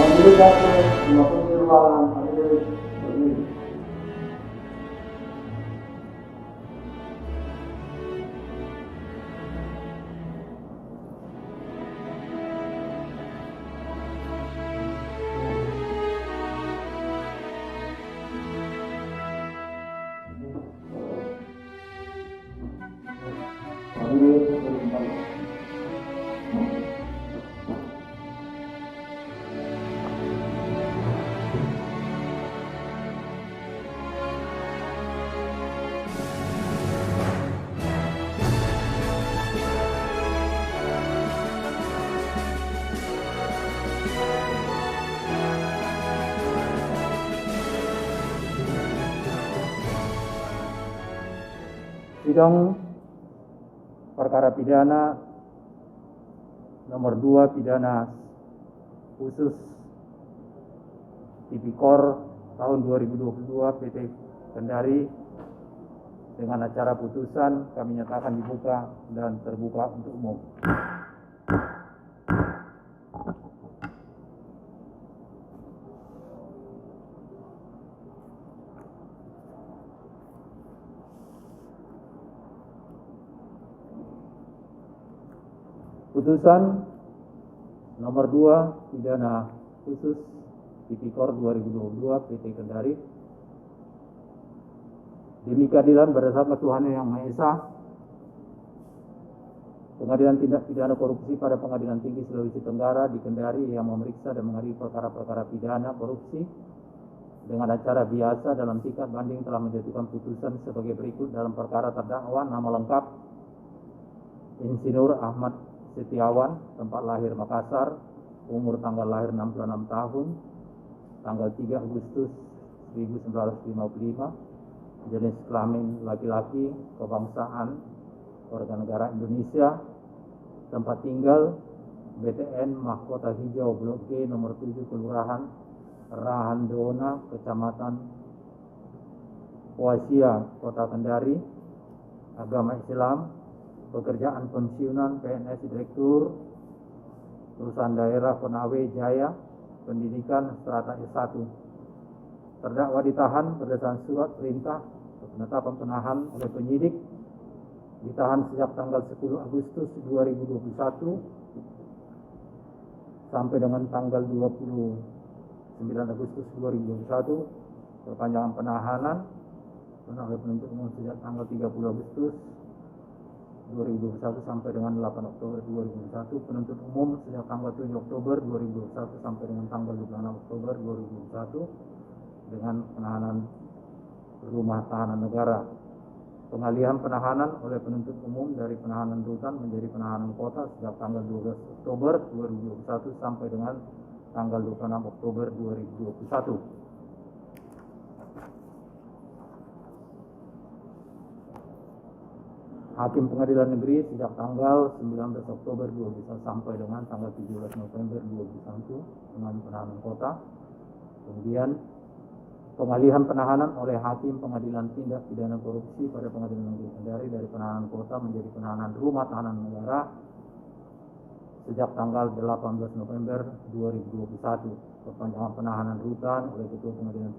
Majelis Hakim melakukan ruangan majelis berdiri. Majelis berdiri. Sidang perkara pidana nomor 2 pidana khusus Tipikor tahun 2022 PT Kendari dengan acara putusan kami nyatakan dibuka dan terbuka untuk umum. Putusan nomor 2 pidana khusus Tipikor 2022 PT Kendari. Demi keadilan berdasarkan Tuhan Yang Maha Esa, Pengadilan Tindak Pidana Korupsi pada Pengadilan Tinggi Sulawesi Tenggara di Kendari yang memeriksa dan mengadili perkara-perkara pidana korupsi dengan acara biasa dalam tingkat banding telah menjatuhkan putusan sebagai berikut dalam perkara terdakwa nama lengkap Insinyur Ahmad Setiawan, tempat lahir Makassar, umur tanggal lahir 66 tahun, tanggal 3 Agustus 1955, jenis kelamin laki-laki, kebangsaan warga negara Indonesia, tempat tinggal BTN Mahkota Hijau Blok G nomor 7 Kelurahan Rahandona, Kecamatan Poasia, Kota Kendari, agama Islam, pekerjaan pensiunan PNS Direktur Perusahaan Daerah Konawe Jaya, pendidikan strata S1. Terdakwa ditahan berdasarkan surat perintah penetapan penahan oleh penyidik, ditahan sejak tanggal 10 Agustus 2021 sampai dengan tanggal 29 Agustus 2021, perpanjangan penahanan oleh penuntut umum sejak tanggal 30 Agustus 2021 sampai dengan 8 Oktober 2021, penuntut umum sejak tanggal 7 Oktober 2021 sampai dengan tanggal 26 Oktober 2021 dengan penahanan rumah tahanan negara. Pengalihan penahanan oleh penuntut umum dari penahanan rutan menjadi penahanan kota sejak tanggal 12 Oktober 2021 sampai dengan tanggal 26 Oktober 2021. Hakim Pengadilan Negeri sejak tanggal 19 Oktober 2021 sampai dengan tanggal 17 November 2021 dengan penahanan kota. Kemudian pengalihan penahanan oleh Hakim Pengadilan Tindak Pidana Korupsi pada Pengadilan Negeri Kendari dari penahanan kota menjadi penahanan rumah tahanan negara sejak tanggal 18 November 2021. Perpanjangan penahanan rutan oleh Ketua Pengadilan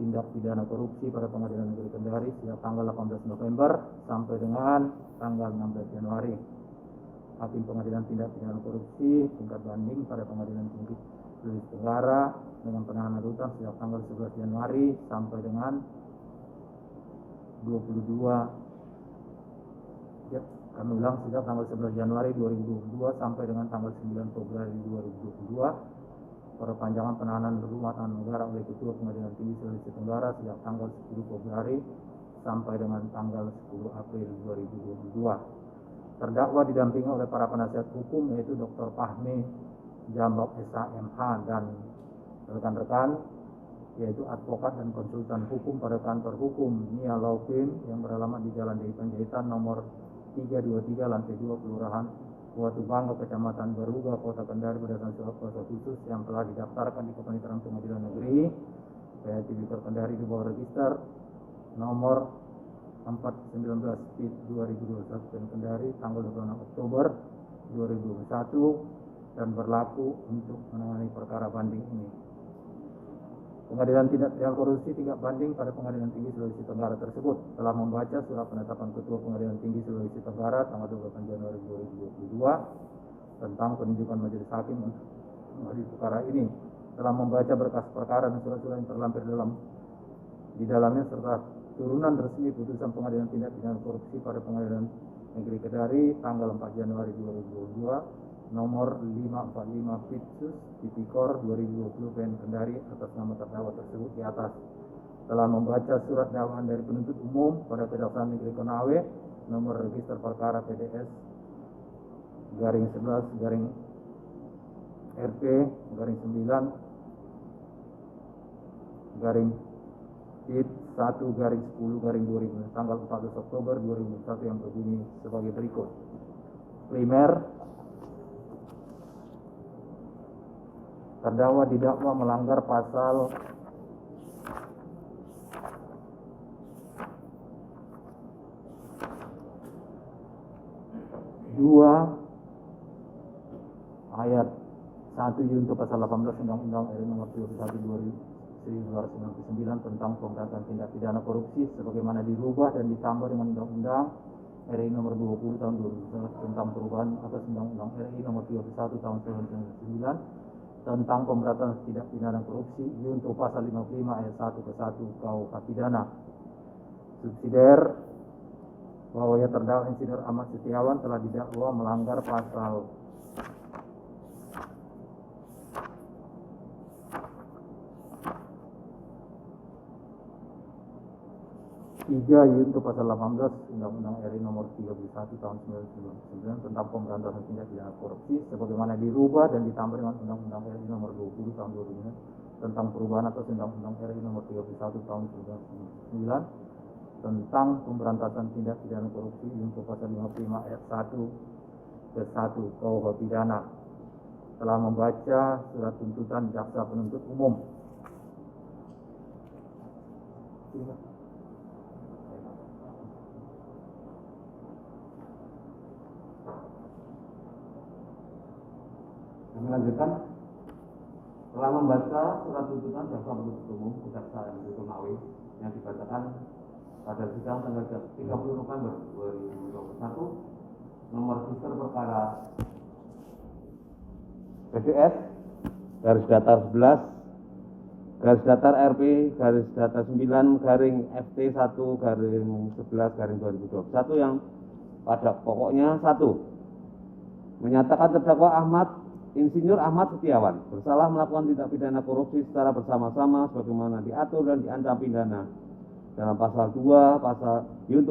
Tindak Pidana Korupsi pada Pengadilan Negeri Kendari sejak tanggal 18 November sampai dengan tanggal 16 Januari. Hakim Pengadilan Tindak Pidana Korupsi tingkat banding pada Pengadilan Tinggi Sulawesi Tenggara dengan penahanan rutan sejak tanggal 11 Januari sampai dengan 22 kami ulang sejak tanggal 11 Januari 2022 sampai dengan tanggal 9 Februari 2022. Perpanjangan penahanan rumah tahanan negara oleh Ketua Pengadilan Tinggi Sulawesi Tenggara sejak tanggal 10 Februari sampai dengan tanggal 10 April 2022. Terdakwa didampingi oleh para penasihat hukum yaitu Dr. Fahmi Jambak SHMH dan rekan-rekan, yaitu advokat dan konsultan hukum pada kantor hukum Nia Law Firm yang beralamat di Jalan Dewi Panjaitan nomor 323 lantai 2 Kelurahan Watu Bangga, Kecamatan Baruga, Kota Kendari berdasarkan surat kuasa khusus yang telah didaftarkan di Kepanitiaan Pengadilan Negeri Tipikor Kendari di bawah register nomor 419/2021 Kendari tanggal 26 Oktober 2021 dan berlaku untuk menangani perkara banding ini. Pengadilan Tindak Pidana Korupsi tingkat banding pada Pengadilan Tinggi Sulawesi Tenggara tersebut telah membaca surat penetapan Ketua Pengadilan Tinggi Sulawesi Tenggara tanggal 28 Januari 2022 tentang penunjukan majelis hakim untuk mengadili perkara ini, telah membaca berkas perkara dan surat-surat yang terlampir di dalamnya serta turunan resmi putusan Pengadilan Tindak Pidana Korupsi pada Pengadilan Negeri Kedari tanggal 4 Januari 2022 nomor 545 Pitsus Tipikor 2020 PN Kendari atas nama terdakwa tersebut di atas, telah membaca surat dakwaan dari penuntut umum pada Kejaksaan Negeri Konawe nomor register perkara PDS garing 11 garing RP garing 9 garing IT 1 garing 10 garing 2000 tanggal 14 Oktober 2021 yang berbunyi sebagai berikut. Primer, terdakwa didakwa melanggar pasal 2 ayat 1 yunto pasal 18 Undang-Undang RI Nomor 31/1999 tentang pemberantasan tindak pidana korupsi sebagaimana dirubah dan ditambah dengan Undang-Undang RI Nomor 20 tahun 2011 tentang perubahan atas Undang-Undang RI Nomor 31 tahun 1999 tentang pemberantasan tindak pidana korupsi yunto pasal 55 ayat 1 ke 1 KUH pidana. Subsidiar bahwa yang terdakwa Insinyur Ahmad Setiawan telah didakwa melanggar pasal 3 yaitu pasal 18 Undang-Undang RI Nomor 31 tahun 1999 tentang pemberantasan tindak pidana korupsi sebagaimana dirubah dan ditambah dengan Undang-Undang RI Nomor 20 tahun 2000 tentang perubahan atas Undang-Undang RI Nomor 31 tahun 1999 tentang pemberantasan tindak pidana korupsi yaitu pasal 55 ayat 1 ke 1 KUH pidana, telah membaca surat tuntutan jaksa penuntut umum. Melanjutkan, telah membaca surat tuntutan jaksa penuntut umum Kejaksaan Negeri Konawe yang dibacakan pada sidang tanggal 30 November 2021 nomor register perkara PDS garis datar 11 garis datar RP garis datar 9 garing FT 1 garing 11 garing 2021 yang pada pokoknya 1. Menyatakan terdakwa Insinyur Ahmad Setiawan bersalah melakukan tindak pidana korupsi secara bersama-sama sebagaimana diatur dan diancam pidana dalam pasal 2 pasal 18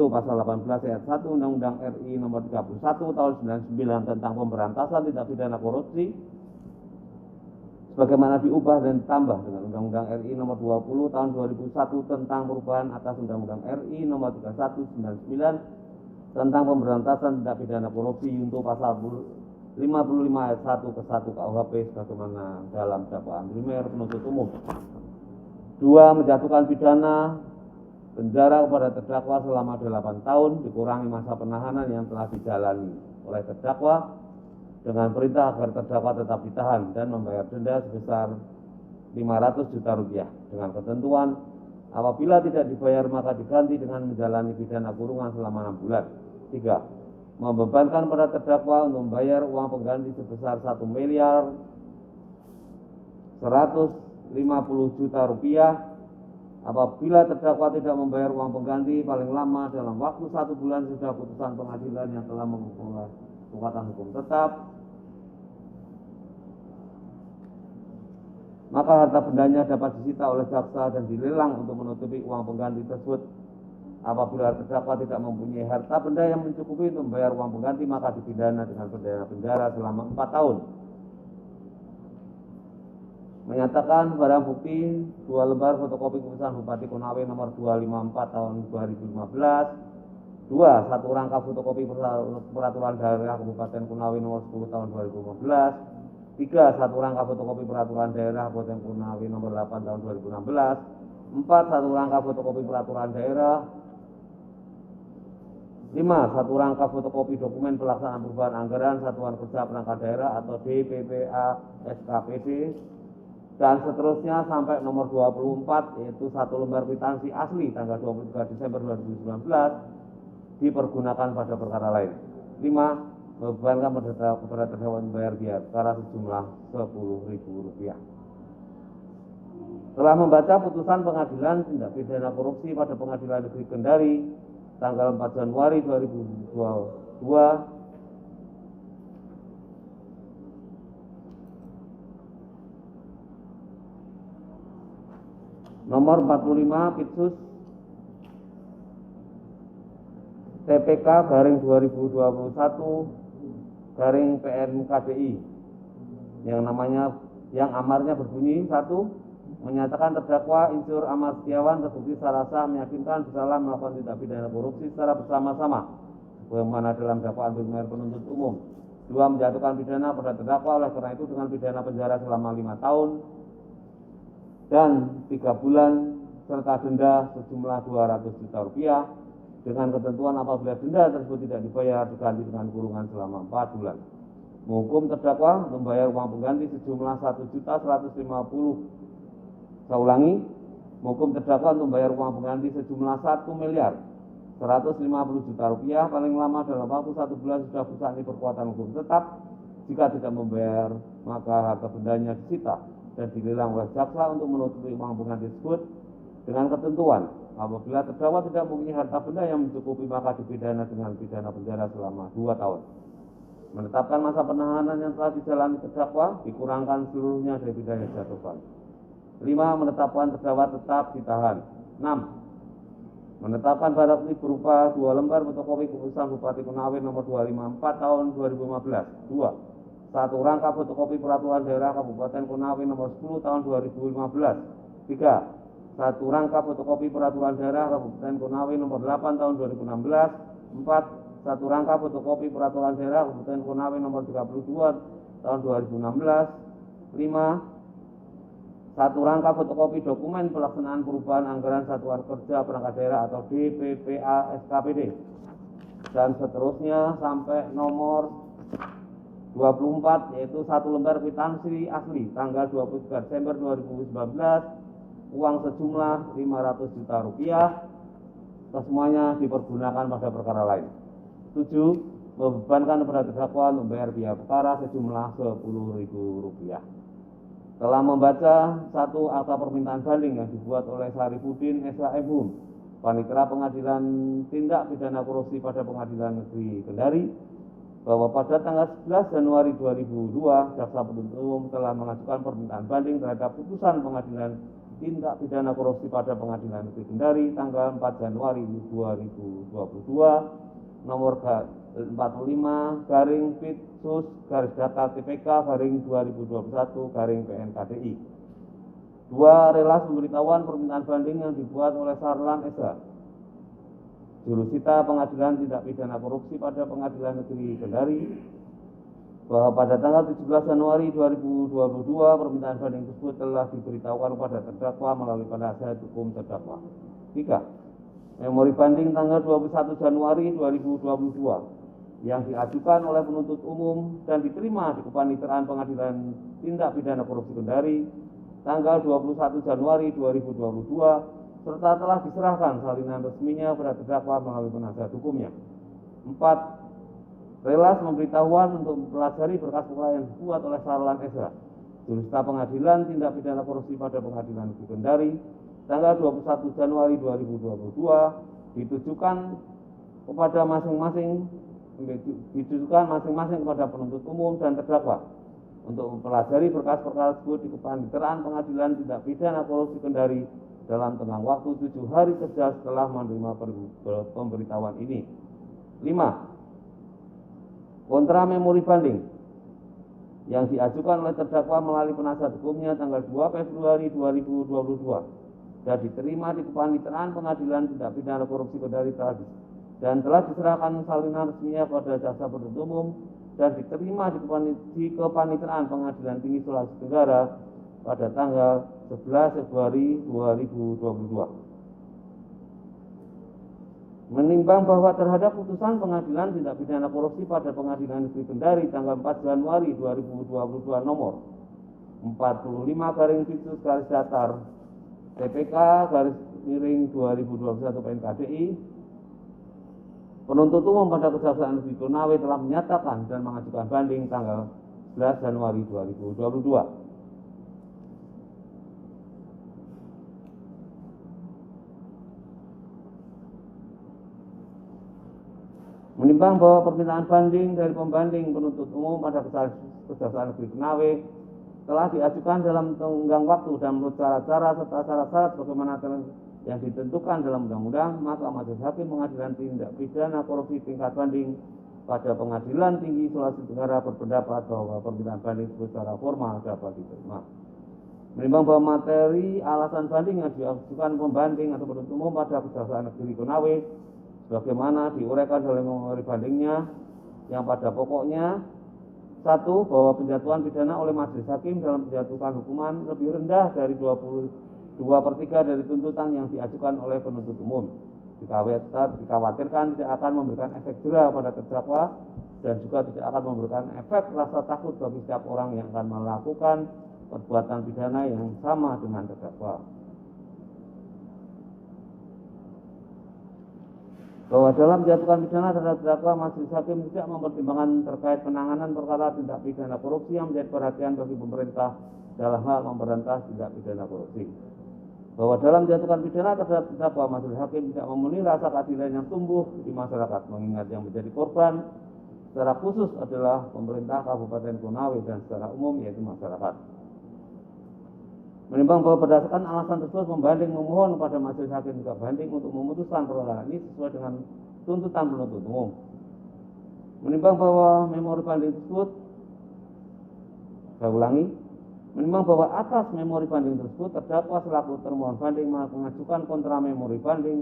ayat 1 Undang-Undang RI Nomor 31 tahun 99 tentang pemberantasan tindak pidana korupsi sebagaimana diubah dan ditambah dengan Undang-Undang RI Nomor 20 tahun 2001 tentang perubahan atas Undang-Undang RI Nomor 31/99 tentang pemberantasan tindak pidana korupsi untuk pasal 55 ayat 1 ke 1 KUHP sebagaimana dalam dakwaan primer penuntut umum. 2. Menjatuhkan pidana penjara kepada terdakwa selama 8 tahun dikurangi masa penahanan yang telah dijalani oleh terdakwa dengan perintah agar terdakwa tetap ditahan dan membayar denda sebesar 500 juta rupiah dengan ketentuan apabila tidak dibayar maka diganti dengan menjalani pidana kurungan selama 6 bulan. 3. Membebankan pada terdakwa untuk membayar uang pengganti sebesar 1.150.000.000 rupiah apabila terdakwa tidak membayar uang pengganti paling lama dalam waktu 1 bulan sudah putusan pengadilan yang telah memperoleh kekuatan hukum tetap, maka harta bendanya dapat disita oleh jaksa dan dilelang untuk menutupi uang pengganti tersebut. Apabila terdakwa tidak mempunyai harta benda yang mencukupi untuk membayar uang pengganti, maka dipidana dengan pidana penjara selama 4 tahun. Menyatakan barang bukti 2 lembar fotokopi keputusan Bupati Konawe nomor 254 tahun 2015, 2. 1 rangkap fotokopi peraturan daerah Kabupaten Konawe nomor 10 tahun 2015, 3. 1 rangkap fotokopi peraturan daerah Kabupaten Konawe nomor 8 tahun 2016, 4. 1 rangkap fotokopi peraturan daerah 5. Satu rangka fotokopi dokumen pelaksanaan perubahan anggaran Satuan Kerja Perangkat Daerah atau DPPA SKPD, dan seterusnya sampai nomor 24, yaitu satu lembar kwitansi asli tanggal 23 Desember 2019 dipergunakan pada perkara lain. 5. Membebankan kepada terdakwa membayar biaya perkara sejumlah Rp10.000. Telah membaca putusan Pengadilan Tindak Pidana Korupsi pada Pengadilan Negeri Kendari tanggal 4 Januari 2022 nomor 45 Pitsus TPK garing 2021 garing PNKDI yang amarnya berbunyi: 1. Menyatakan terdakwa Insur Amar Setiawan terbukti secara sah meyakinkan bersalah melakukan tindak pidana korupsi secara bersama-sama sebagaimana dalam dakwaan penuntut umum. 2. Menjatuhkan pidana pada terdakwa oleh karena itu dengan pidana penjara selama 5 tahun dan 3 bulan serta denda sejumlah Rp200 juta dengan ketentuan apabila denda tersebut tidak dibayar diganti dengan kurungan selama 4 bulan. Menghukum terdakwa membayar uang pengganti sejumlah Rp1.150.000. Saya ulangi, menghukum terdakwa untuk membayar uang pengganti sejumlah Rp1.150.000.000 paling lama dalam waktu 1 bulan sudah pusat berkuatan hukum tetap. Jika tidak membayar, maka harta bendanya disita dan dilelang oleh jaksa untuk menutupi uang pengganti tersebut dengan ketentuan apabila terdakwa tidak mempunyai harta benda yang mencukupi maka dipidana dengan pidana penjara selama 2 tahun. Menetapkan masa penahanan yang telah dijalani terdakwa dikurangkan seluruhnya dari pidana dijatuhkan. 5. Menetapkan terdakwa tetap ditahan. 6. Menetapkan barang bukti berupa 2 lembar fotokopi keputusan Bupati Konawe nomor 254 tahun 2015. 2. Satu rangka fotokopi peraturan daerah Kabupaten Konawe nomor 10 tahun 2015. 3. Satu rangka fotokopi peraturan daerah Kabupaten Konawe nomor 8 tahun 2016. 4. Satu rangka fotokopi peraturan daerah Kabupaten Konawe nomor 32 tahun 2016. 5. Satu rangka fotokopi dokumen pelaksanaan perubahan anggaran Satuan Kerja Perangkat Daerah atau DPPA SKPD, dan seterusnya sampai nomor 24, yaitu satu lembar kwitansi asli tanggal 23 Desember 2019 uang sejumlah Rp500 juta. Kesemuanya dipergunakan pada perkara lain. 7. Membebankan kepada terdakwa membayar biaya perkara sejumlah Rp10.000. Telah membaca satu akta permintaan banding yang dibuat oleh Sarifudin SHM, Panitera Pengadilan Tindak Pidana Korupsi pada Pengadilan Negeri Kendari, bahwa pada tanggal 11 Januari 2002 Jaksa Penuntut Umum telah mengajukan permintaan banding terhadap putusan Pengadilan Tindak Pidana Korupsi pada Pengadilan Negeri Kendari tanggal 4 Januari 2022 nomor 45 garing Pitsus garis data TPK garing 2021 garing PNKDI. 2. Relas pemberitahuan permintaan banding yang dibuat oleh Sarlan SH, Jurusita Pengadilan Tindak Pidana Korupsi pada Pengadilan Negeri Kendari, bahwa pada tanggal 17 Januari 2022 permintaan banding tersebut telah diberitahukan kepada terdakwa melalui penasihat hukum terdakwa. 3. Memori banding tanggal 21 Januari 2022 yang diajukan oleh penuntut umum dan diterima di Kepaniteraan Pengadilan Tindak Pidana Korupsi Kendari tanggal 21 Januari 2022 serta telah diserahkan salinan resminya pada terdakwa melalui penasihat hukumnya. 4. Relas pemberitahuan untuk mempelajari berkas perkara yang dibuat oleh Sarlan SH, Jurusita Pengadilan Tindak Pidana Korupsi pada Pengadilan Negeri Kendari tanggal 21 Januari 2022 ditujukan masing-masing kepada penuntut umum dan terdakwa untuk mempelajari berkas perkara tersebut di Kepaniteraan Pengadilan Tindak Pidana Korupsi Kendari dalam tenggang waktu 7 hari kerja setelah menerima pemberitahuan ini. 5. Kontra memori banding yang diajukan oleh terdakwa melalui penasihat hukumnya tanggal 2 Februari 2022 dan diterima di Kepaniteraan Pengadilan Tindak Pidana Korupsi Kendari dan telah diserahkan salinan resminya kepada Jaksa Penuntut Umum dan diterima di Kepaniteraan Pengadilan Tinggi Sulawesi Tenggara pada tanggal 11 Februari 2022. Menimbang bahwa terhadap putusan pengadilan tindak pidana korupsi pada Pengadilan Negeri Kendari tanggal 4 Januari 2022 nomor 45/Pitsus TPK /2021 PNKDI, penuntut umum pada Kejaksaan Negeri Konawe telah menyatakan dan mengajukan banding tanggal 11 Januari 2022. Menimbang bahwa permintaan banding dari pembanding penuntut umum pada Kejaksaan Negeri Konawe telah diajukan dalam tenggang waktu dan menurut cara-cara serta syarat-syarat bagaimana yang ditentukan dalam undang-undang, maka Majelis Hakim Pengadilan Tindak Pidana Korupsi tingkat banding pada Pengadilan Tinggi Sulawesi Tenggara berpendapat bahwa permintaan banding secara formal dapat diterima. Menimbang bahwa materi alasan banding yang diajukan pembanding atau penuntut umum pada Kejaksaan Negeri Konawe sebagaimana diuraikan dalam memori bandingnya yang pada pokoknya: 1. Bahwa penjatuhan pidana oleh majelis hakim dalam menjatuhkan hukuman lebih rendah dari 22/3 dari tuntutan yang diajukan oleh penuntut umum. Dikhawatirkan tidak akan memberikan efek jera pada terdakwa dan juga tidak akan memberikan efek rasa takut bagi setiap orang yang akan melakukan perbuatan pidana yang sama dengan terdakwa. Bahwa dalam menjatuhkan pidana terhadap terdakwa, majelis hakim tidak mempertimbangkan terkait penanganan perkara tindak pidana korupsi yang menjadi perhatian bagi pemerintah dalam hal memberantas tindak pidana korupsi. Bahwa dalam menjatuhkan pidana terhadap terdakwa, majelis hakim tidak memenuhi rasa keadilan yang tumbuh di masyarakat, mengingat yang menjadi korban secara khusus adalah pemerintah Kabupaten Konawe dan secara umum yaitu masyarakat. Menimbang bahwa berdasarkan alasan tersebut, pembanding memohon kepada majelis hakim tindak banding untuk memutuskan perkara ini sesuai dengan tuntutan penuntut umum. Menimbang bahwa memori banding tersebut, menimbang bahwa atas memori banding tersebut terdakwa selaku termohon banding mengajukan kontra memori banding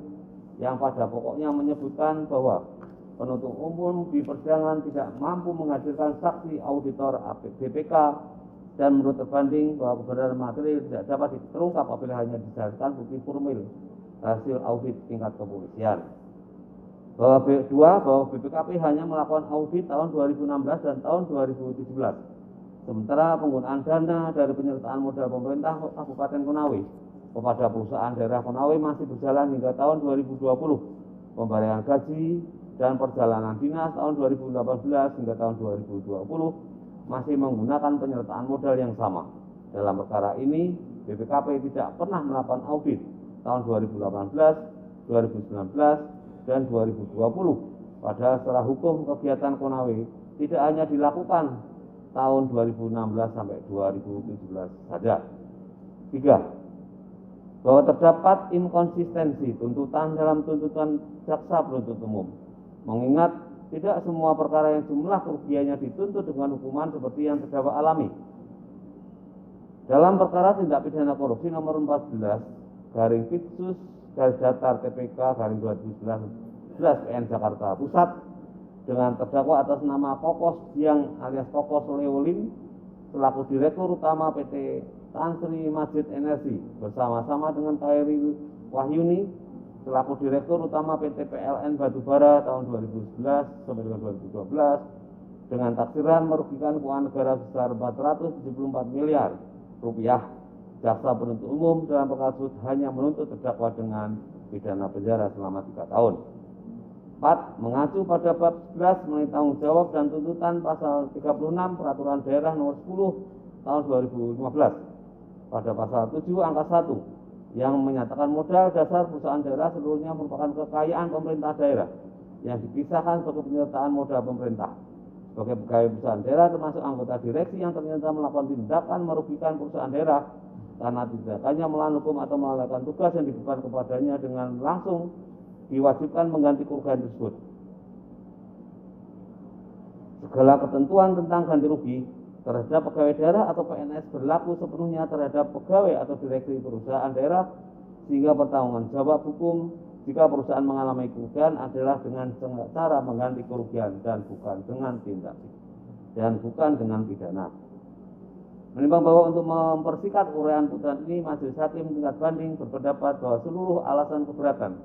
yang pada pokoknya menyebutkan bahwa penuntut umum di persidangan tidak mampu menghadirkan saksi auditor BPK dan menurut terbanding bahwa kebenaran materi tidak dapat terungkap apabila hanya didasarkan bukti formil hasil audit tingkat kepolisian. Bahwa BPKP hanya melakukan audit tahun 2016 dan tahun 2017. Sementara penggunaan dana dari penyertaan modal pemerintah Kabupaten Konawe kepada perusahaan daerah Konawe masih berjalan hingga tahun 2020. Pembayaran gaji dan perjalanan dinas tahun 2018 hingga tahun 2020 masih menggunakan penyertaan modal yang sama. Dalam perkara ini, BPKP tidak pernah melakukan audit tahun 2018, 2019, dan 2020. Padahal secara hukum kegiatan Konawe tidak hanya dilakukan tahun 2016 sampai 2017 saja. 3. Bahwa terdapat inkonsistensi tuntutan dalam tuntutan jaksa penuntut umum, mengingat tidak semua perkara yang jumlah kerugiannya dituntut dengan hukuman seperti yang terdakwa alami. Dalam perkara tindak pidana korupsi nomor 14/Pitsus TPK /2019 PN Jakarta Pusat dengan terdakwa atas nama Kokos Jiang alias Kokos Leolin selaku Direktur Utama PT Tan Sri Masjid Energi bersama-sama dengan Khairi Wahyuni selaku Direktur Utama PT PLN Batubara tahun 2011 sampai dengan 2012 dengan taksiran merugikan keuangan negara sebesar 474 miliar rupiah. Jaksa penuntut umum dalam perkara tersebut hanya menuntut terdakwa dengan pidana penjara selama 3 tahun. 4. Mengacu pada bab 11 mengenai tanggung jawab dan tuntutan pasal 36 Peraturan Daerah nomor 10 tahun 2015 pada pasal 7 angka 1 yang menyatakan modal dasar perusahaan daerah seluruhnya merupakan kekayaan pemerintah daerah yang dipisahkan sebagai penyertaan modal pemerintah. Sebagai pegawai perusahaan daerah termasuk anggota direksi yang ternyata melakukan tindakan merugikan perusahaan daerah karena tindakannya melawan hukum atau melalaikan tugas yang diberikan kepadanya dengan langsung diwajibkan mengganti kerugian tersebut. Segala ketentuan tentang ganti rugi terhadap pegawai daerah atau PNS berlaku sepenuhnya terhadap pegawai atau direksi perusahaan daerah, sehingga pertanggungan jawab hukum jika perusahaan mengalami kerugian adalah dengan cara mengganti kerugian dan bukan dengan pidana. Menimbang bahwa untuk mempersingkat uraian putusan ini, majelis hakim tingkat banding berpendapat bahwa seluruh alasan keberatan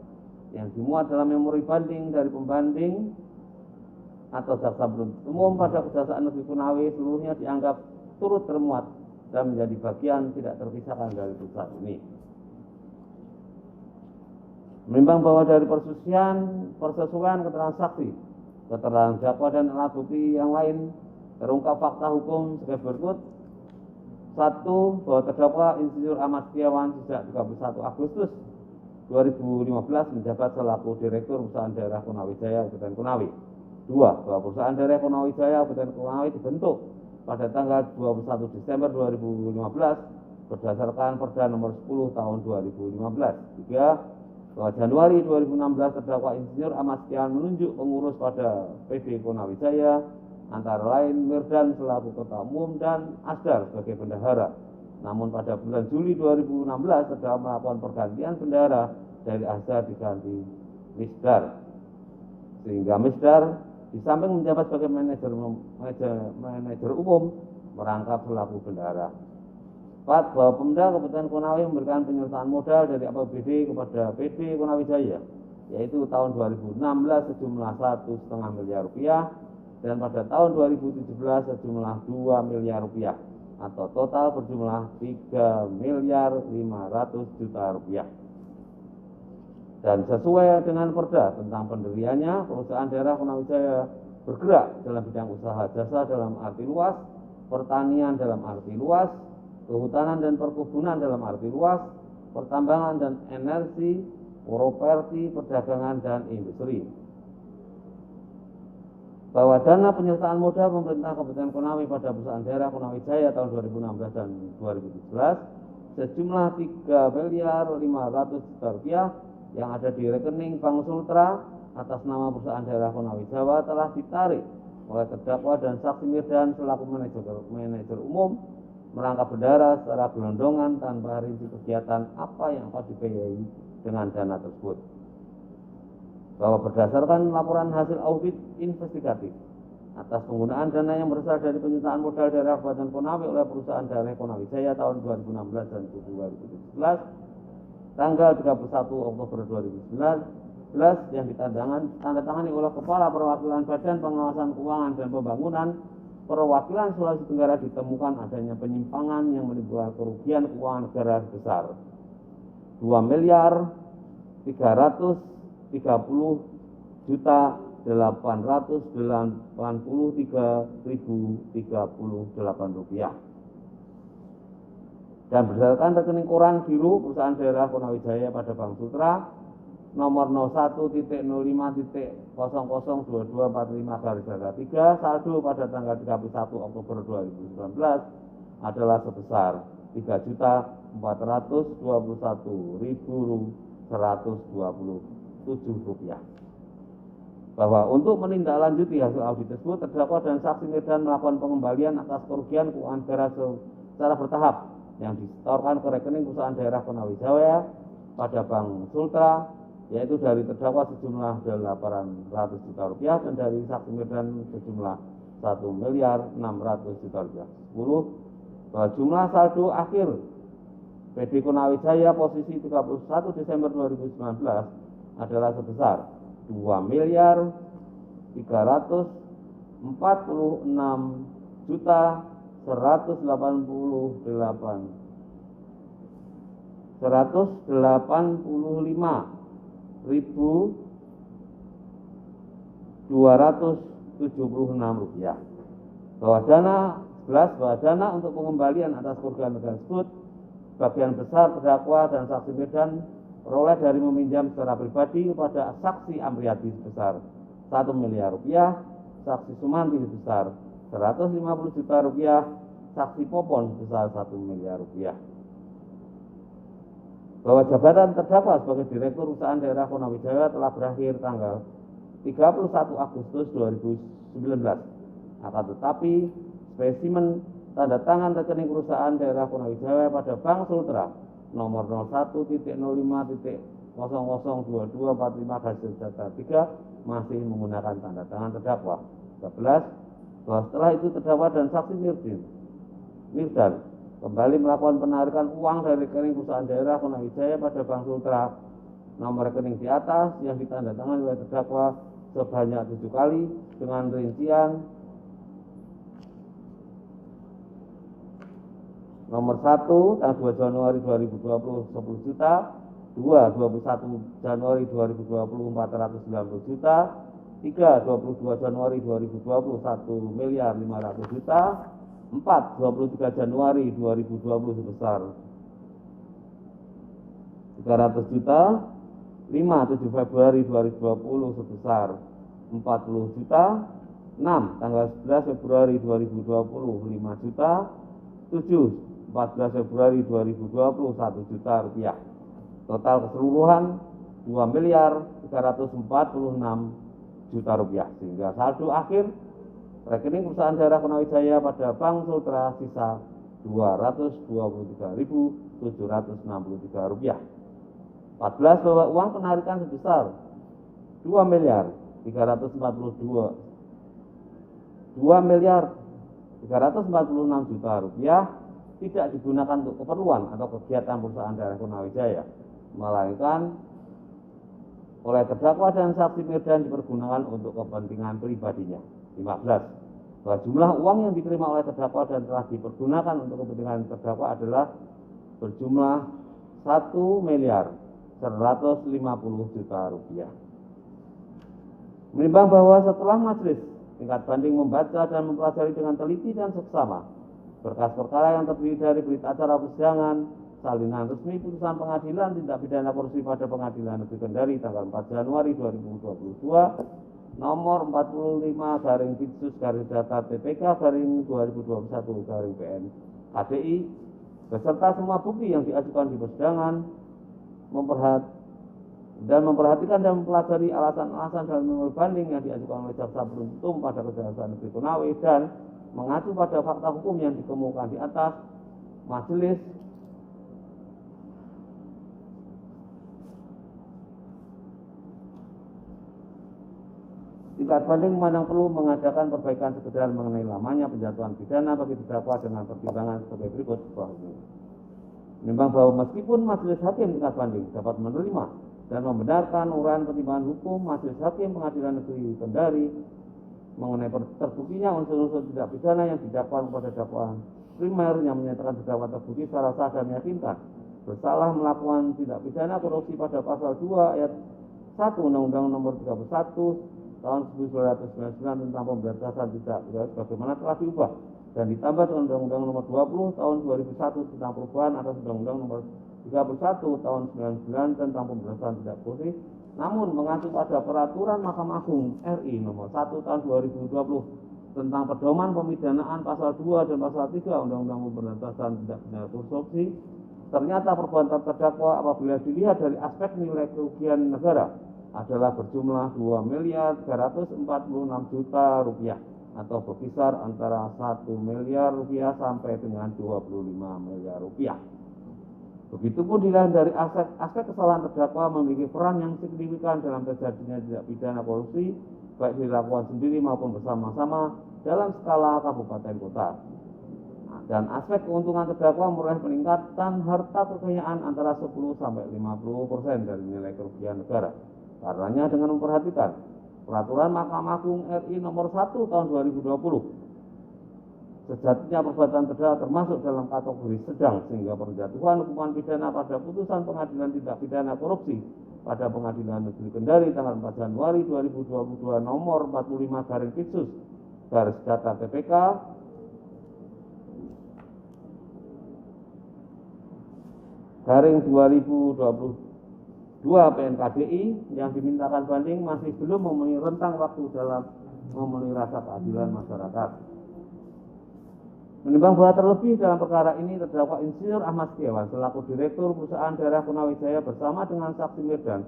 yang dimuat dalam memori banding dari pembanding atau jaksa penuntut umum pada Kejaksaan Negeri Konawe seluruhnya dianggap turut termuat dan menjadi bagian tidak terpisahkan dari putusan ini. Menimbang bahwa dari persesuaian keterangan saksi, keterangan dakwa dan alat bukti yang lain terungkap fakta hukum sebagai berikut. 1. Bahwa terdakwa Insinyur Ahmad Setiawan sejak 31 Agustus 2015 menjabat selaku Direktur Perusahaan Daerah Konawe Jaya Kabupaten Konawe. 2. Bahwa Perusahaan Daerah Konawe Jaya Kabupaten Konawe dibentuk pada tanggal 21 Desember 2015 berdasarkan Perda Nomor 10 Tahun 2015. 3. Bahwa Januari 2016 terdakwa Insinyur Ahmad Setiawan menunjuk pengurus pada PD Konawe Jaya antara lain Mirdan selaku Ketua Umum dan Asdar sebagai bendahara. Namun pada bulan Juli 2016 terdakwa melakukan pergantian bendahara dari Asdar diganti Misdar, sehingga Misdar di samping menjabat sebagai manajer umum merangkap selaku bendahara. 4. Bahwa Pemda Kabupaten Konawe memberikan penyertaan modal dari APBD kepada PD Konawe Jaya, yaitu tahun 2016 sejumlah 1,5 miliar rupiah dan pada tahun 2017 sejumlah 2 miliar rupiah atau total berjumlah 3 miliar 500 juta rupiah. Dan sesuai dengan Perda tentang pendiriannya, Perusahaan Daerah Konawe Jaya bergerak dalam bidang usaha jasa dalam arti luas, pertanian dalam arti luas, kehutanan dan perkebunan dalam arti luas, pertambangan dan energi, properti, perdagangan dan industri. Bahwa dana penyertaan modal pemerintah Kabupaten Konawe pada Perusahaan Daerah Konawe Jaya tahun 2016 dan 2017 sejumlah 3 miliar 500 juta rupiah yang ada di rekening Bank Sultra atas nama Perusahaan Daerah Konawe Jaya telah ditarik oleh terdakwa dan saksi Mirdan selaku manajer umum merangkap bendahara secara gelondongan tanpa rinci kegiatan apa yang akan dibiayai dengan dana tersebut. Bahwa berdasarkan laporan hasil audit investigatif atas penggunaan dana yang berasal dari penyertaan modal daerah Kabupaten Konawe oleh Perusahaan Daerah Konawe Jaya tahun 2016 dan 2017 tanggal 31 Oktober 2019 yang ditandatangani oleh Kepala Perwakilan Badan Pengawasan Keuangan dan Pembangunan Perwakilan Sulawesi Tenggara ditemukan adanya penyimpangan yang menimbulkan kerugian keuangan negara sebesar 2 miliar 330 juta 883.038 rupiah. Dan berdasarkan rekening koran biru Perusahaan Daerah Konawe Jaya pada Bank Sultra nomor 01.053.002245/3 saldo pada tanggal 31 Oktober 2019 adalah sebesar 3.421.127 rupiah. Bahwa untuk menindaklanjuti hasil audit tersebut, terdakwa dan saksi Mirdan melakukan pengembalian atas kerugian keuangan negara secara bertahap yang disetorkan ke rekening Perusahaan Daerah Konawe Jaya pada Bank Sultra, yaitu dari terdakwa sejumlah 800 juta rupiah dan dari saksi Mirdan sejumlah 1 miliar 600 juta rupiah. 10. Bahwa jumlah saldo akhir PD Konawe Jaya posisi 31 Desember 2019 adalah sebesar 2 miliar 346 juta 185.276 rupiah. Bahwa dana untuk pengembalian atas kerugian negara tersebut sebagian besar terdakwa dan saksi Mirdan peroleh dari meminjam secara pribadi kepada saksi Amriati sebesar 1 miliar rupiah, saksi Sumanti sebesar 150 juta rupiah, saksi Popon sebesar 1 miliar rupiah. Bahwa jabatan terdakwa sebagai Direktur Perusahaan Daerah Konawe Jaya telah berakhir tanggal 31 Agustus 2019. Akan tetapi spesimen tanda tangan rekening Perusahaan Daerah Konawe Jaya pada Bank Sultra nomor 01.050.002245/3 masih menggunakan tanda tangan terdakwa. 13. Bahwa setelah itu terdakwa dan saksi Mirdan kembali melakukan penarikan uang dari rekening Perusahaan Daerah Konawe Jaya pada Bank Sultra nomor rekening di atas yang ditandatangani oleh terdakwa sebanyak 7 kali dengan rincian nomor 1 tanggal 2 Januari 2020 10 juta, 2 21 Januari 2020 490 juta, 3 22 Januari 2020 1 miliar 500 juta, 4 23 Januari 2020 sebesar 300 juta, 5 7 Februari 2020 sebesar 40 juta, 6 tanggal 11 Februari 2020 5 juta, 7 14 Februari 2020 1 juta rupiah. Total keseluruhan 2 miliar 346 juta rupiah, sehingga saldo akhir rekening perusahaan daerah Konawijaya pada Bank Sultra sisa 223.763 rupiah. 14 bahwa uang penarikan sebesar 2 miliar 346 juta rupiah tidak digunakan untuk keperluan atau kegiatan perusahaan daerah Konawijaya, melainkan oleh terdakwa dan saksi Mirdan dipergunakan untuk kepentingan pribadinya. 15 bahwa jumlah uang yang diterima oleh terdakwa dan telah dipergunakan untuk kepentingan terdakwa adalah berjumlah 1 miliar 150 juta rupiah. Menimbang bahwa setelah majelis tingkat banding membaca dan mempelajari dengan teliti dan seksama berkas perkara yang terdiri dari berita acara persidangan, salinan resmi putusan pengadilan tindak pidana korupsi pada Pengadilan Negeri Kendari tanggal 4 Januari 2022 nomor 45/Data-TPK/2021/PN KDI beserta semua bukti yang diajukan di persidangan, memperhatikan dan mempelajari alasan-alasan dalam memori banding yang diajukan oleh jaksa penuntut umum pada Kejaksaan Negeri Konawe dan mengacu pada fakta hukum yang dikemukakan di atas, majelis tingkat banding memandang perlu mengadakan perbaikan sekedar mengenai lamanya penjatuhan pidana bagi terdakwa dengan pertimbangan sebagai berikut. Menimbang bahwa meskipun majelis hakim tingkat banding dapat menerima dan membenarkan uraian pertimbangan hukum majelis hakim Pengadilan Negeri Kendari mengenai terbuktinya unsur-unsur tindak pidana yang didakwakan kepada dakwaan primer yang menyatakan terdakwa terbukti secara sah dan meyakinkan bersalah melakukan tindak pidana korupsi pada pasal 2 ayat 1 Undang-Undang Nomor 31 Tahun 1999 tentang pemberantasan tindak pidana sebagaimana telah diubah dan ditambah dengan Undang-Undang Nomor 20 Tahun 2001 tentang perubahan atas Undang-Undang Nomor 31 Tahun 99 tentang pemberantasan tindak korupsi, namun mengacu pada Peraturan Mahkamah Agung RI Nomor 1 Tahun 2020 tentang pedoman pemidanaan pasal 2 dan pasal 3 Undang-Undang Pemberantasan Tindak Pidana Korupsi, ternyata perbuatan terdakwa apabila dilihat dari aspek nilai kerugian negara adalah berjumlah 2 miliar 346 juta rupiah atau berkisar antara 1 miliar rupiah sampai dengan 25 miliar rupiah. Begitupun dilihat dari aspek kesalahan terdakwa memiliki peran yang signifikan dalam terjadinya tindak pidana korupsi, baik dilakukan sendiri maupun bersama-sama dalam skala kabupaten kota. Dan aspek keuntungan terdakwa meraih peningkatan harta kekayaan antara 10 sampai 50% dari nilai kerugian negara. Karenanya dengan memperhatikan Peraturan Mahkamah Agung RI Nomor 1 Tahun 2020, sejatinya perbuatan terdakwa termasuk dalam kategori sedang sehingga penjatuhan hukuman pidana pada putusan pengadilan tindak pidana korupsi pada Pengadilan Negeri Kendari tanggal 4 Januari 2022 nomor 45/Data-TPK (2022) PNKDI yang dimintakan banding masih belum memenuhi rentang waktu dalam memenuhi rasa keadilan masyarakat. Menimbang bahwa terlebih dalam perkara ini terdakwa Insinyur Ahmad Setiawan selaku Direktur Perusahaan Daerah Konawijaya bersama dengan saksi Mirdan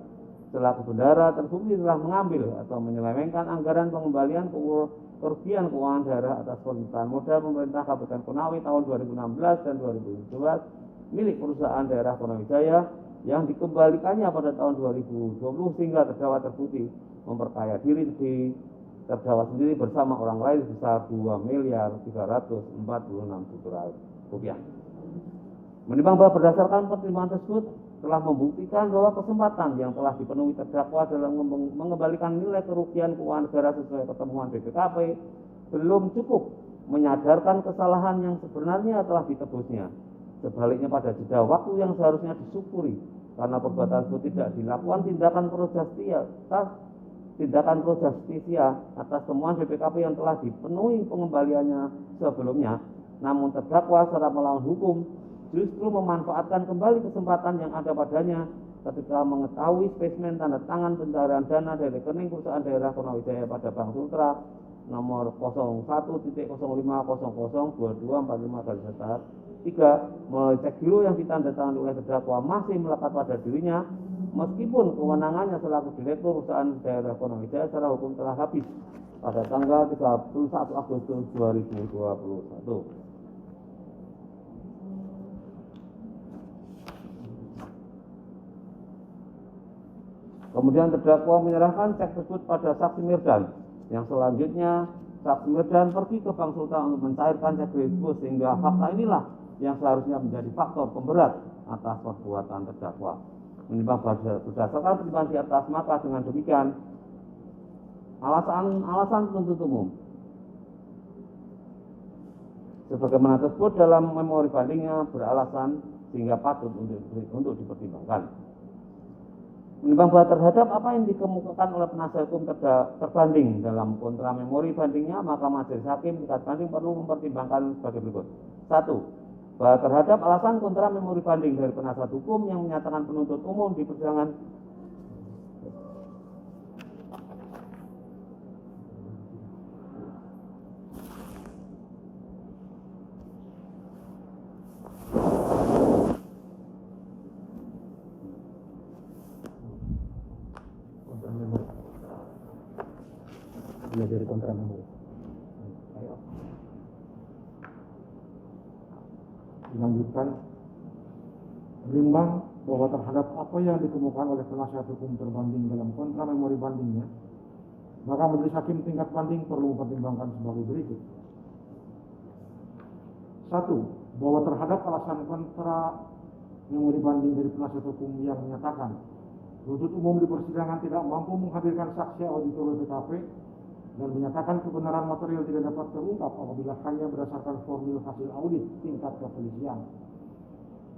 selaku bendahara terbukti telah mengambil atau menyelewengkan anggaran pengembalian kerugian keuangan daerah atas permintaan modal pemerintah Kabupaten Konawe tahun 2016 dan 2017 milik Perusahaan Daerah Konawijaya yang dikembalikannya pada tahun 2020 sehingga terdakwa terbukti memperkaya diri terdakwa sendiri bersama orang lain sebesar 2 miliar 346 juta rupiah. Menimbang bahwa berdasarkan pertimbangan tersebut telah membuktikan bahwa kesempatan yang telah dipenuhi terdakwa dalam mengembalikan nilai kerugian keuangan negara sesuai pertemuan BPKP belum cukup menyadarkan kesalahan yang sebenarnya telah ditebusnya. Sebaliknya pada jeda waktu yang seharusnya disyukuri karena perbuatan tersebut tidak dilakukan tindakan pro justisia atas temuan BPKP yang telah dipenuhi pengembaliannya sebelumnya, namun terdakwa secara melawan hukum justru memanfaatkan kembali kesempatan yang ada padanya ketika mengetahui spesimen tanda tangan pencairan dana dari rekening perusahaan daerah Konawijaya pada Bank Sultra nomor 01.002245-3 melalui cek giro yang ditandatangani oleh terdakwa masih melekat pada dirinya meskipun kewenangannya selaku direktur perusahaan daerah Konawijaya secara hukum telah habis pada tanggal 31 Agustus 2021. Kemudian terdakwa menyerahkan cek tersebut pada saksi Mirdan. Yang selanjutnya saksi Mirdan pergi ke Bank Sultan untuk mencairkan cek tersebut sehingga fakta inilah yang seharusnya menjadi faktor pemberat atas perbuatan terdakwa. Menimbang berdasarkan pertimbangan di atas, maka dengan demikian alasan penuntut umum sebagaimana tersebut dalam memori bandingnya beralasan sehingga patut untuk dipertimbangkan. Menimbang bahwa terhadap apa yang dikemukakan oleh penasihat hukum terbanding dalam kontra memori bandingnya, maka majelis hakim tingkat banding perlu mempertimbangkan sebagai berikut. 1. Bahwa terhadap alasan kontra memori banding dari penasihat hukum yang menyatakan penuntut umum di persidangan dari kontra memori. Dilanjutkan, menimbang bahwa terhadap apa yang dikemukakan oleh penasihat hukum terbanding dalam kontra memori bandingnya, maka majelis hakim tingkat banding perlu mempertimbangkan sebagai berikut. 1. Bahwa terhadap alasan kontra memori banding dari penasihat hukum yang menyatakan penuntut umum di persidangan tidak mampu menghadirkan saksi auditor BPKP dan menyatakan kebenaran material tidak dapat terungkap apabila hanya berdasarkan formil hasil audit tingkat kepolisian.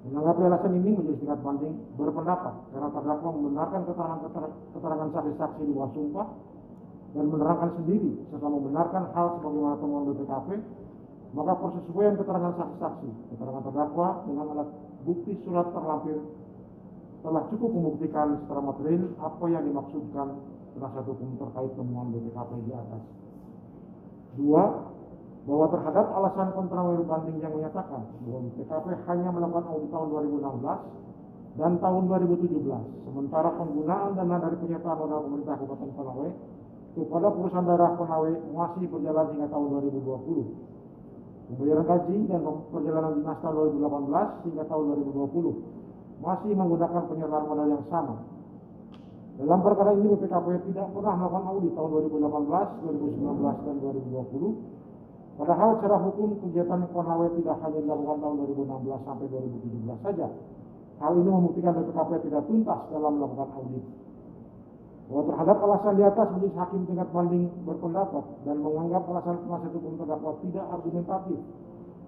Menanggapi alasan ini, majelis tingkat banding berpendapat karena terdakwa membenarkan keterangan saksi-saksi di bawah sumpah dan menerangkan sendiri serta membenarkan hal sebagaimana temuan BPKP, maka persesuaian keterangan saksi-saksi, keterangan terdakwa dengan alat bukti surat terlampir telah cukup membuktikan secara material apa yang dimaksudkan penasihat hukum terkait temuan BPKP di atas. 2. Bahwa terhadap alasan kontra memori banding yang menyatakan bahwa BPKP hanya melakukan audit tahun 2016 dan tahun 2017, sementara penggunaan dana dari penyertaan modal pemerintah Kabupaten Konawe kepada perusahaan daerah Konawe masih berjalan hingga tahun 2020. Pembayaran gaji dan perjalanan dinas tahun 2018 hingga tahun 2020 masih menggunakan penyertaan modal yang sama. Dalam perkara ini BPKP tidak pernah melakukan audit tahun 2018, 2019, dan 2020. Padahal secara hukum kegiatan Konawe tidak hanya dilakukan tahun 2016 sampai 2017 saja. Hal ini membuktikan BPKP tidak tuntas dalam melakukan audit. Bahwa terhadap alasan di atas, majelis hakim tingkat banding berpendapat dan menganggap alasan penasihat hukum terdakwa tidak argumentatif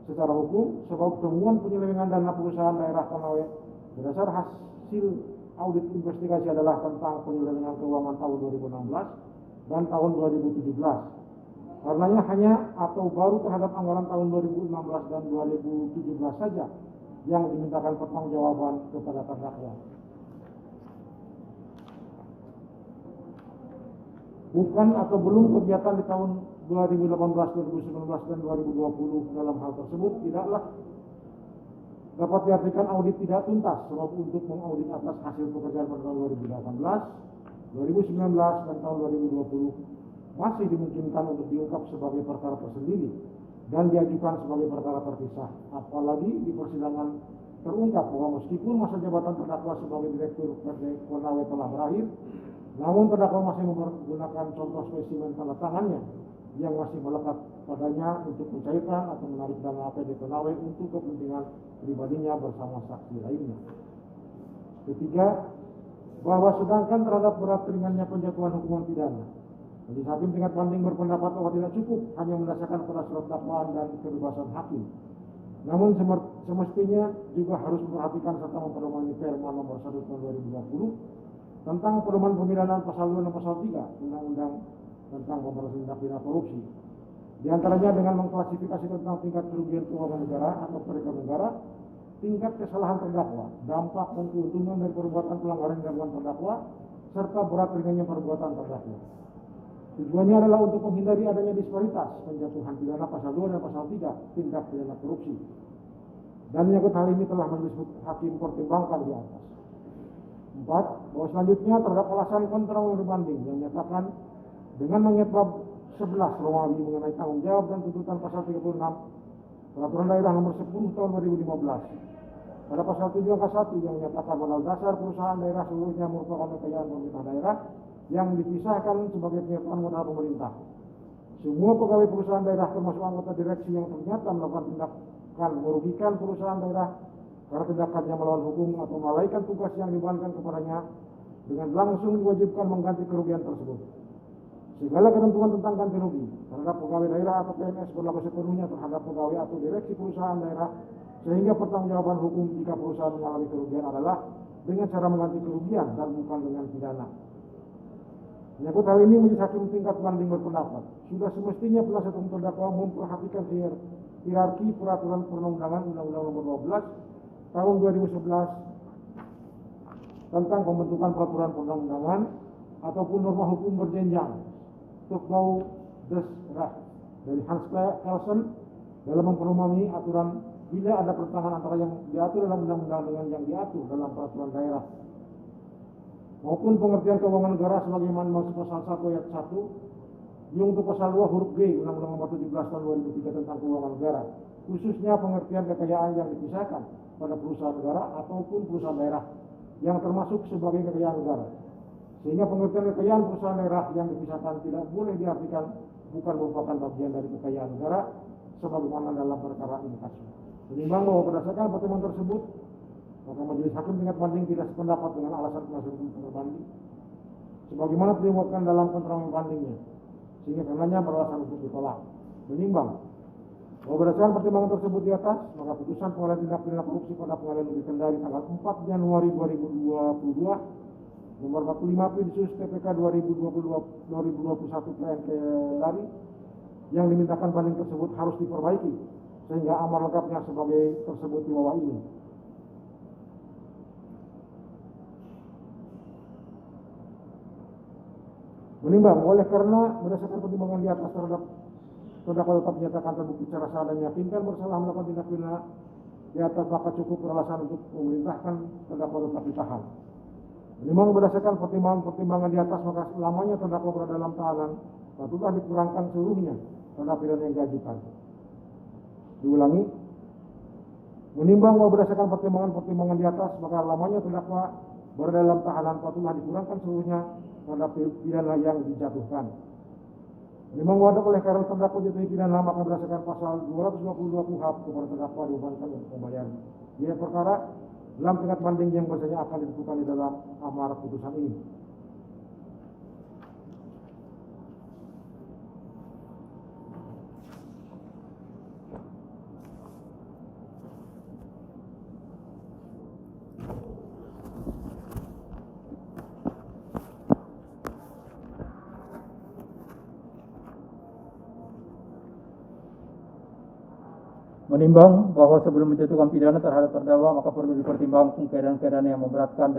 secara hukum, sebab temuan penyelewengan dana perusahaan daerah Konawe berdasar hasil audit investigasi adalah tentang penyelewengan keuangan tahun 2016 dan tahun 2017. Karenanya hanya atau baru terhadap anggaran tahun 2016 dan 2017 saja yang dimintakan pertanggungjawaban kepada terdakwa. Bukan atau belum kegiatan di tahun 2018, 2019, dan 2020 dalam hal tersebut tidaklah dapat diartikan audit tidak tuntas, sebab untuk mengaudit atas hasil pekerjaan pada tahun 2018, 2019, dan tahun 2020 masih dimungkinkan untuk diungkap sebagai perkara tersendiri dan diajukan sebagai perkara terpisah. Apalagi di persidangan terungkap bahwa meskipun masa jabatan terdakwa sebagai direktur PT Konawe telah berakhir, namun terdakwa masih menggunakan contoh spesimen tanda tangannya yang masih melekat padanya untuk mencairkan atau menarik dana APD Konawe untuk kepentingan pribadinya bersama saksi lainnya. Ketiga, bahwa sedangkan terhadap berat ringannya penjatuhan hukuman pidana, majelis hakim tingkat banding berpendapat bahwa tidak cukup hanya mendasarkan pada surat dakwaan dan kebebasan hakim, namun semestinya juga harus memperhatikan serta memperdomani Perma nomor 1 tahun 2020 tentang pedoman pemidanaan pasal 2 dan pasal 3 Undang-Undang tentang Pemberantasan Tindak Pidana Korupsi. Di antaranya dengan mengklasifikasi tentang tingkat kerugian keuangan negara atau perekonomian negara, tingkat kesalahan terdakwa, dampak dan keuntungan dari perbuatan pelanggaran yang dilakukan terdakwa, serta berat ringannya perbuatan terdakwa. Tujuannya adalah untuk menghindari adanya disparitas penjatuhan pidana pasal 2 dan pasal 3 tindak pidana korupsi. Dan menyangkut hal ini telah majelis hakim pertimbangkan di atas. 4. Bahwa selanjutnya terhadap alasan kontra berbanding yang menyatakan dengan mengingat bab 11 Romawi mengenai tanggung jawab dan tuntutan pasal 36 Peraturan Daerah nomor 10 tahun 2015. Pada pasal 7 angka 1 yang menyatakan modal dasar perusahaan daerah seluruhnya merupakan kekayaan pemerintah daerah yang dipisahkan sebagai penyertaan modal pemerintah. Semua pegawai perusahaan daerah termasuk anggota direksi yang ternyata melakukan tindakan merugikan perusahaan daerah karena tindakannya melawan hukum atau melalaikan tugas yang dibebankan kepadanya dengan langsung diwajibkan mengganti kerugian tersebut. Segala ketentuan tentang ganti rugi terhadap pegawai daerah atau PNS berlaku sepenuhnya terhadap pegawai atau direksi perusahaan daerah, sehingga pertanggungjawaban hukum jika perusahaan mengalami kerugian adalah dengan cara mengganti kerugian dan bukan dengan pidana. Menyangkut hal ini, majelis hakim tingkat banding berpendapat sudah semestinya penasihat hukum terdakwa memperhatikan hierarki peraturan perundang-undangan Undang-Undang Nomor 12 Tahun 2011 tentang pembentukan peraturan perundang-undangan ataupun norma hukum berjenjang Tukbau des Recht dari Hans Kelsen dalam memperumami aturan bila ada pertentangan antara yang diatur dalam undang-undang dengan yang diatur dalam peraturan daerah maupun pengertian keuangan negara sebagaimana dimaksud pasal 1 ayat 1 yang untuk pasal 2 huruf G Undang-Undang Nomor 17 tahun 2003 tentang keuangan negara, khususnya pengertian kekayaan yang dipisahkan pada perusahaan negara ataupun perusahaan daerah yang termasuk sebagai kekayaan negara. Sehingga pengertian kekayaan perusahaan daerah yang dipisahkan tidak boleh diartikan bukan merupakan bagian dari kekayaan negara sebagaimana dalam perkara indikasi. Menimbang bahwa berdasarkan pertemuan tersebut, maka majelis hakim tingkat banding tidak sependapat dengan alasan penasihat hukum berbanding sebagaimana dimuatkan dalam keterangan bandingnya, sehingga karenanya beralasan untuk ditolak. Menimbang bahwa berdasarkan pertimbangan tersebut di atas, maka putusan pengadilan tindak pidana korupsi pada Pengadilan Negeri Kendari tanggal 4 Januari 2022 nomor 45 Pidsus TPK 2021 PN Kendari yang dimintakan banding tersebut harus diperbaiki sehingga amar lengkapnya sebagai tersebut di bawah ini. Menimbang oleh karena berdasarkan pertimbangan di atas terhadap terdakwa tetap dinyatakan terbukti secara sah dan meyakinkan bersalah melakukan tindak pidana di atas, maka cukup beralasan untuk memerintahkan terdakwa tetap ditahan. Menimbang berdasarkan pertimbangan di atas, maka selamanya terdakwa berada dalam tahanan patutlah dikurangkan seluruhnya terhadap pidana yang diajukan. Diulangi, menimbang bahwa berdasarkan pertimbangan di atas, maka lamanya terdakwa berada dalam tahanan patutlah dikurangkan seluruhnya terhadap pidana yang dijatuhkan. Memang wadah oleh karena terdakwa jatuhi pidana, maka berdasarkan pasal 222 KUHP kepada terdakwa dibebankan untuk membayar biaya perkara dalam tingkat banding yang biasanya akan ditentukan di dalam amar putusan ini. Menimbang bahwa sebelum menjatuhkan pidana terhadap terdakwa, maka perlu dipertimbangkan keadaan-keadaan yang memberatkan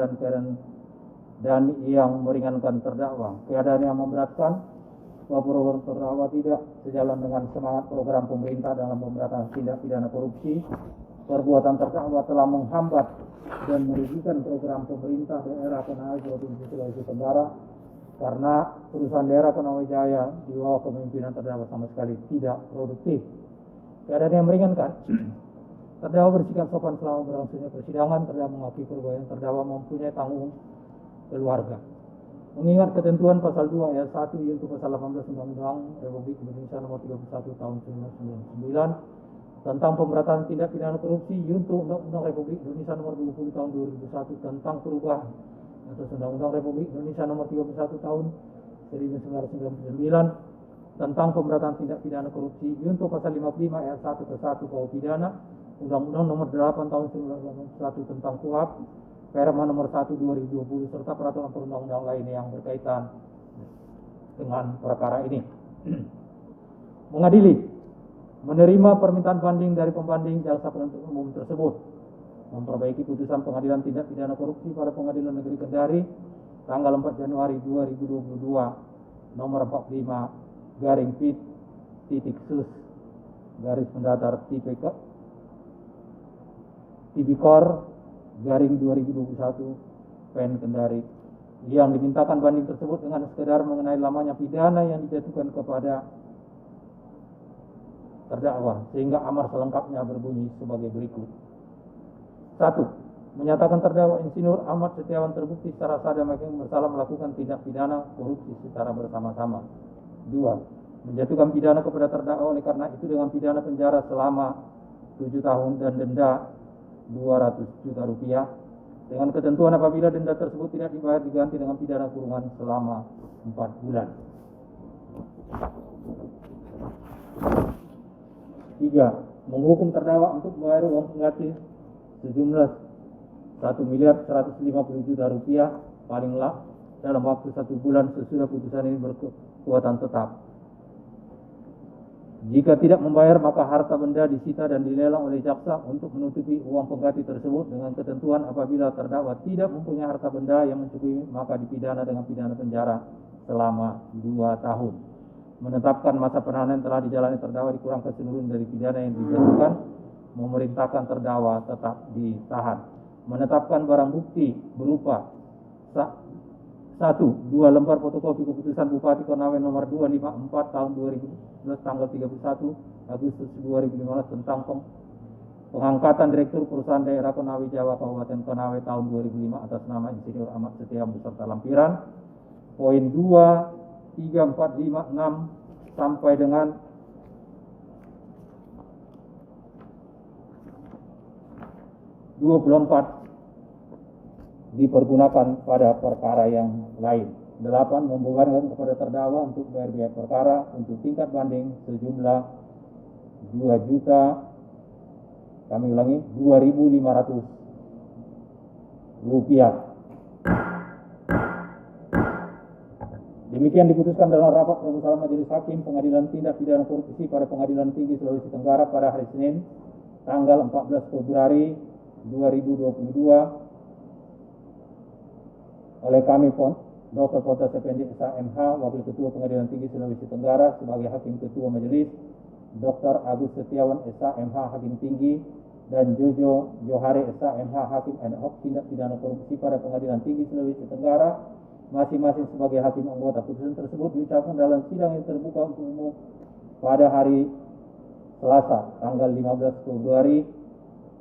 dan yang meringankan terdakwa. Keadaan yang memberatkan bahwa program terdakwa tidak sejalan dengan semangat program pemerintah dalam pemberantasan tindak pidana korupsi. Perbuatan terdakwa telah menghambat dan merugikan program pemerintah daerah Konawe Provinsi Sulawesi Tenggara karena perusahaan daerah Konawe Jaya di bawah kepemimpinan terdakwa sama sekali tidak produktif. Keadaan yang meringankan, terdakwa bersikap sopan selama berlangsungnya persidangan, terdakwa mengakui perbuatan terdakwa mempunyai tanggung keluarga. Mengingat ketentuan pasal 2 ayat 1 yaitu pasal 18 Undang-Undang Republik Indonesia nomor 31 tahun 1999 tentang pemberantasan tindak pidana korupsi untuk Undang-Undang Republik Indonesia Nomor 20 Tahun 2001 tentang perubahan atas Undang-Undang Republik Indonesia Nomor 31 Tahun 1999 tentang pemberantasan tindak pidana korupsi untuk pasal 55 ayat 1 ke 1 KUH pidana, Undang-Undang Nomor 8 Tahun 1991 tentang KUHP, Perma Nomor 1 2020 serta peraturan perundang-undang lainnya yang berkaitan dengan perkara ini. Mengadili, menerima permintaan banding dari pembanding jaksa penuntut umum tersebut, memperbaiki putusan pengadilan tindak pidana korupsi pada Pengadilan Negeri Kendari tanggal 4 Januari 2022 nomor 45 garing pit titik sus garis mendatar Tipikor garing 2021 Pen Kendari yang dimintakan banding tersebut dengan sekedar mengenai lamanya pidana yang dijatuhkan kepada terdakwa, sehingga amar selengkapnya berbunyi sebagai berikut. 1. Menyatakan terdakwa Insinyur Ahmad Setiawan terbukti secara sah dan makin bersalah melakukan tindak pidana korupsi secara bersama-sama. 2. Menjatuhkan pidana kepada terdakwa oleh karena itu dengan pidana penjara selama 7 tahun dan denda 200 juta rupiah dengan ketentuan apabila denda tersebut tidak dibayar diganti dengan pidana kurungan selama 4 bulan. 3. Menghukum terdakwa untuk membayar uang pengganti sejumlah 1.150 juta rupiah paling lambat dalam waktu 1 bulan sesudah putusan ini berkekuatan tetap. Jika tidak membayar, maka harta benda disita dan dilelang oleh jaksa untuk menutupi uang pengganti tersebut dengan ketentuan apabila terdakwa tidak mempunyai harta benda yang mencukupi, maka dipidana dengan pidana penjara selama 2 tahun. Menetapkan masa penahanan telah dijalani terdakwa dikurangkan seluruh dari pidana yang dijatuhkan, memerintahkan terdakwa tetap ditahan. Menetapkan barang bukti berupa 1. 2 lembar fotokopi keputusan Bupati Konawe nomor 254 tahun 2011 tanggal 31 Agustus 2015 tentang pengangkatan Direktur Perusahaan Daerah Konawe Jawa Kabupaten Konawe tahun 2005 atas nama Insinyur Ahmad Setiawan beserta lampiran. Poin 2, 3, 4, 5, 6 sampai dengan 24 dipergunakan pada perkara yang lain. 8. Membebankan kepada terdakwa untuk bayar biaya perkara untuk tingkat banding sejumlah 2 juta, kami ulangi 2.500 rupiah. Demikian diputuskan dalam rapat permusawaratan Majelis Hakim Pengadilan Tindak Pidana Korupsi pada Pengadilan Tinggi Sulawesi Tenggara pada hari Senin tanggal 14 Februari 2022 oleh kami Dr. Potas Effendi SHMH, Wakil Ketua Pengadilan Tinggi Sulawesi Tenggara sebagai Hakim Ketua Majelis, Dr. Agus Setiawan SHMH Hakim Tinggi, dan Jojo Johari SHMH Hakim ad hoc Tindak Pidana Korupsi pada Pengadilan Tinggi Sulawesi Tenggara, masing-masing sebagai hakim anggota. Putusan tersebut diucapkan dalam sidang yang terbuka untuk umum pada hari Selasa, tanggal 15 Februari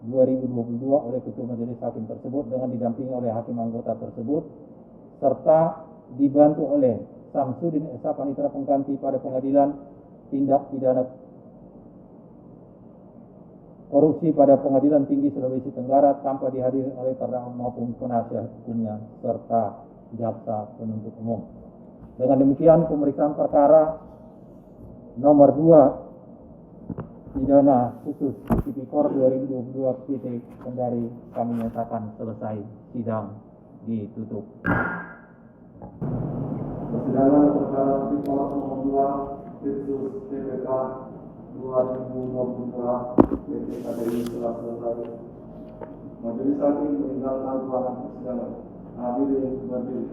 2022 oleh Ketua Majelis Hakim tersebut dengan didampingi oleh hakim anggota tersebut serta dibantu oleh Samsudin Esa Panitera Pengganti pada Pengadilan Tindak Pidana Korupsi pada Pengadilan Tinggi Sulawesi Tenggara tanpa dihadiri oleh terdakwa maupun penasihat hukumnya serta jaksa penuntut umum. Dengan demikian pemeriksaan perkara nomor 2 pidana khusus Tipikor 2022 PT Kendari kami nyatakan selesai, sidang ditutup. Persidangan perkara Tipikor nomor 2 Tipsus TPK 2022 PT KDI telah selesai. Majelis Hakim meninggalkan ruangan persidangan. Hadirin berdiri.